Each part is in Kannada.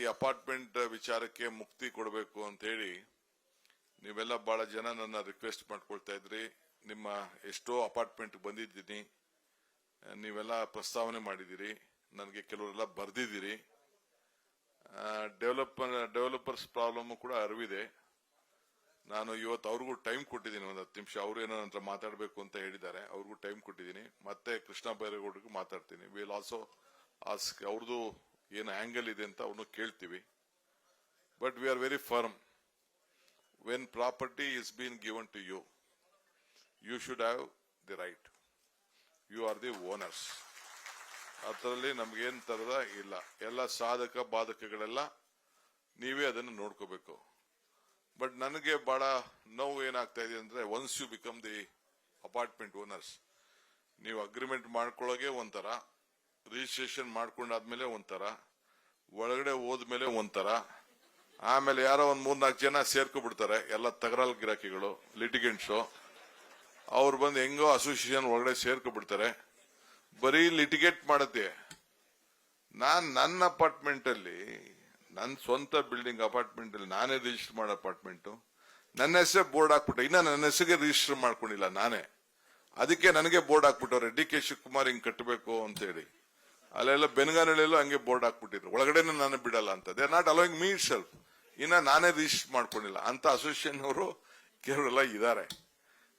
ಈ ಅಪಾರ್ಟ್ಮೆಂಟ್ ವಿಚಾರಕ್ಕೆ ಮುಕ್ತಿ ಕೊಡಬೇಕು ಅಂತ ಹೇಳಿ ನೀವೆಲ್ಲ ಬಹಳ ಜನ ನನ್ನ ರಿಕ್ವೆಸ್ಟ್ ಮಾಡ್ಕೊಳ್ತಾ ಇದ್ರಿ. ನಿಮ್ಮ ಎಷ್ಟೋ ಅಪಾರ್ಟ್ಮೆಂಟ್ ಬಂದಿದ್ದೀನಿ, ನೀವೆಲ್ಲ ಪ್ರಸ್ತಾವನೆ ಮಾಡಿದಿರಿ, ನನಗೆ ಕೆಲವರೆಲ್ಲ ಬರ್ದಿದ್ದೀರಿ. ಡೆವಲಪರ್ಸ್ ಪ್ರಾಬ್ಲಮ್ ಕೂಡ ಅರಿವಿದೆ. ನಾನು ಇವತ್ತು ಅವ್ರಿಗೂ ಟೈಮ್ ಕೊಟ್ಟಿದ್ದೀನಿ, ಒಂದು 10 ನಿಮಿಷ. ಅವರು ಏನೋ ನಂತರ ಮಾತಾಡಬೇಕು ಅಂತ ಹೇಳಿದ್ದಾರೆ, ಅವ್ರಿಗೂ ಟೈಮ್ ಕೊಟ್ಟಿದ್ದೀನಿ. ಮತ್ತೆ ಕೃಷ್ಣ ಬೈರೇಗೌಡರಿಗೂ ಮಾತಾಡ್ತೀನಿ. ವಿಲ್ ಆಲ್ಸೋ ಆಸ್ಕ್ ಅವ್ರದ್ದು ಏನು ಆಂಗಲ್ ಇದೆ ಅಂತ ಅವನು ಕೇಳ್ತೀವಿ. But we are very firm. When property is been given to you, you should have the right. You are the owners. ಅದರಲ್ಲಿ ನಮ್ಗೇನ್ ತರದ ಇಲ್ಲ. ಎಲ್ಲ ಸಾಧಕ ಬಾಧಕಗಳೆಲ್ಲ ನೀವೇ ಅದನ್ನು ನೋಡ್ಕೋಬೇಕು. ಬಟ್ ನನಗೆ ಬಹಳ ನೋವು ಏನಾಗ್ತಾ ಇದೆ ಅಂದ್ರೆ, once you become the apartment owners, ನೀವು ಅಗ್ರಿಮೆಂಟ್ ಮಾಡ್ಕೊಳ್ಳೋಕೆ ಒಂಥರ, ರಿಜಿಸ್ಟ್ರೇಷನ್ ಮಾಡ್ಕೊಂಡಾದ್ಮೇಲೆ ಒಂಥರ, ಒಳಗಡೆ ಹೋದ್ಮೇಲೆ ಒಂಥರ, ಆಮೇಲೆ ಯಾರೋ ಒಂದ್ 3-4 ಜನ ಸೇರ್ಕೊಬಿಡ್ತಾರೆ, ಎಲ್ಲ ತಗರಾಲ್ ಗಿರಾಕಿಗಳು, ಲಿಟಿಗೆಂಟ್ಸು. ಅವ್ರು ಬಂದು ಹೆಂಗೋ ಅಸೋಸಿಯೇಷನ್ ಒಳಗಡೆ ಸೇರ್ಕೊಬಿಡ್ತಾರೆ, ಬರೀ ಲಿಟಿಗೇಟ್ ಮಾಡುತ್ತೆ. ನನ್ನ ಅಪಾರ್ಟ್ಮೆಂಟ್ ಅಲ್ಲಿ, ನನ್ನ ಸ್ವಂತ ಬಿಲ್ಡಿಂಗ್ ಅಪಾರ್ಟ್ಮೆಂಟ್ ಅಲ್ಲಿ ನಾನೇ ರಿಜಿಸ್ಟರ್ ಮಾಡೋ ಅಪಾರ್ಟ್ಮೆಂಟ್, ನನ್ನ ಹೆಸರೇ ಬೋರ್ಡ್ ಹಾಕ್ಬಿಟ್ಟೆ. ಇನ್ನ ನನ್ನ ಹೆಸರಿಗೆ ರಿಜಿಸ್ಟರ್ ಮಾಡ್ಕೊಂಡಿಲ್ಲ ನಾನೇ. ಅದಕ್ಕೆ ನನಗೆ ಬೋರ್ಡ್ ಹಾಕ್ಬಿಟ್ಟವ್ರೆ, ಡಿ ಕೆ ಶಿವಕುಮಾರ್ ಹಿಂಗ್ ಕಟ್ಟಬೇಕು ಅಂತ ಹೇಳಿ. ಅಲ್ಲೆಲ್ಲ ಬೆನಗಾನಹಳ್ಳಿಯಲ್ಲೂ ಹಂಗೆ ಬೋರ್ಡ್ ಹಾಕ್ಬಿಟ್ಟಿದ್ರು, ಒಳಗಡೆನೆ ನಾನು ಬಿಡಲ್ಲ ಅಂತ. They are not allowing me it self. ಇನ್ನ ನಾನೇ ರಿಜಿಸ್ಟರ್ ಮಾಡ್ಕೊಂಡಿಲ್ಲ ಅಂತ ಅಸೋಸಿಯೇಷನ್ ಅವರು ಕೆಲವರೆಲ್ಲ ಇದ್ದಾರೆ.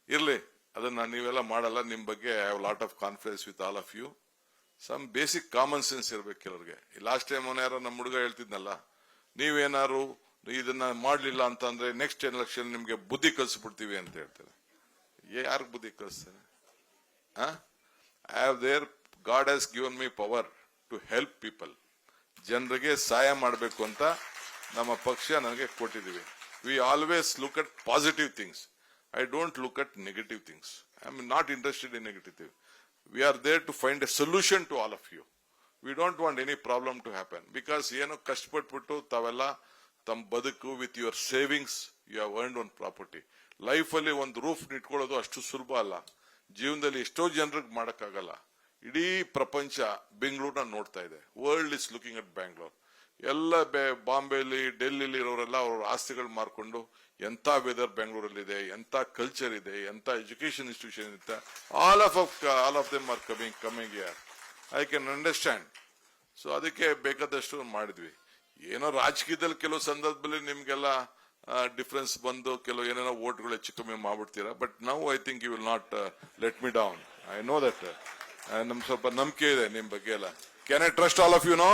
ಇರ್ಲಿ, ಅದನ್ನ ನೀವೆಲ್ಲ ಮಾಡಲ್ಲ. ನಿಮ್ ಬಗ್ಗೆ I have lot of confidence with all of you. Some basic common sense ಇರ್ಬೇಕು ಕೆಲವ್ರಿಗೆ. ಲಾಸ್ಟ್ ಟೈಮ್ ಯಾರೋ ನಮ್ಮ ಹುಡುಗ ಹೇಳ್ತಿದ್ನಲ್ಲ, ನೀವೇನಾರು ಇದನ್ನ ಮಾಡ್ಲಿಲ್ಲ ಅಂತಂದ್ರೆ ನೆಕ್ಸ್ಟ್ ಎಲೆಕ್ಷನ್ ನಿಮ್ಗೆ ಬುದ್ಧಿ ಕಲಿಸ್ಬಿಡ್ತೀವಿ ಅಂತ ಹೇಳ್ತಾರೆ. ಯಾರು ಬುದ್ಧಿ ಕಲಿಸ್ತಾರೆ? I have there God has given me power to help people. ಜನರಿಗೆ ಸಹಾಯ ಮಾಡಬೇಕು ಅಂತ ನಮ್ಮ ಪಕ್ಷ ನನಗೆ ಕೊಟ್ಟಿದ್ದೀವಿ. We always look at positive things. I don't look at negative things. I am not interested in negative things. We are there to find a solution to all of you. We don't want any problem to happen. Because ಏನು ಕಷ್ಟಪಟ್ಬಿಟ್ಟು ತಾವೆಲ್ಲ ತಮ್ಮ ಬದುಕು with your savings you have earned one property. Life ಅಲ್ಲಿ ಒಂದು ರೂಫ್ ಇಟ್ಕೊಳ್ಳೋದು ಅಷ್ಟು ಸುಲಭ ಅಲ್ಲ. ಜೀವನದಲ್ಲಿ ಎಷ್ಟೋ ಜನರಿಗೆ ಮಾಡಕ್ಕಾಗಲ್ಲ. ಇಡೀ ಪ್ರಪಂಚ ಬೆಂಗಳೂರನ್ನ ನೋಡ್ತಾ ಇದೆ. World is looking at Bangalore. ಎಲ್ಲ ಬಾಂಬೆಲಿ, ಡೆಲ್ಲಿಲಿ ಇರೋರೆಲ್ಲ ಅವ್ರ ಆಸ್ತಿಗಳು ಮಾರ್ಕೊಂಡು, ಎಂತ ವೆದರ್ ಬೆಂಗಳೂರಲ್ಲಿ ಇದೆ, ಎಂತ ಕಲ್ಚರ್ ಇದೆ, ಎಂತ ಎಜುಕೇಶನ್ ಇನ್ಸ್ಟಿಟ್ಯೂಷನ್ ಇದೆ, all of them are coming here. I can understand. So ಅದಕ್ಕೆ ಬೇಕಾದಷ್ಟು ಮಾಡಿದ್ವಿ. ಏನೋ ರಾಜಕೀಯದಲ್ಲಿ ಕೆಲವು ಸಂದರ್ಭದಲ್ಲಿ ನಿಮ್ಗೆಲ್ಲ ಡಿಫರೆನ್ಸ್ ಬಂದು ಕೆಲವು ಏನೇನೋ ವೋಟ್ಗಳು ಹೆಚ್ಚು ಕಮ್ಮಿ ಮಾಡ್ಬಿಡ್ತೀರಾ. But now I think you will not let me down. I know that. ನಮ್ ಸ್ವಲ್ಪ ನಂಬಿಕೆ ಇದೆ ನಿಮ್ ಬಗ್ಗೆ ಎಲ್ಲ. Can I trust all of you no?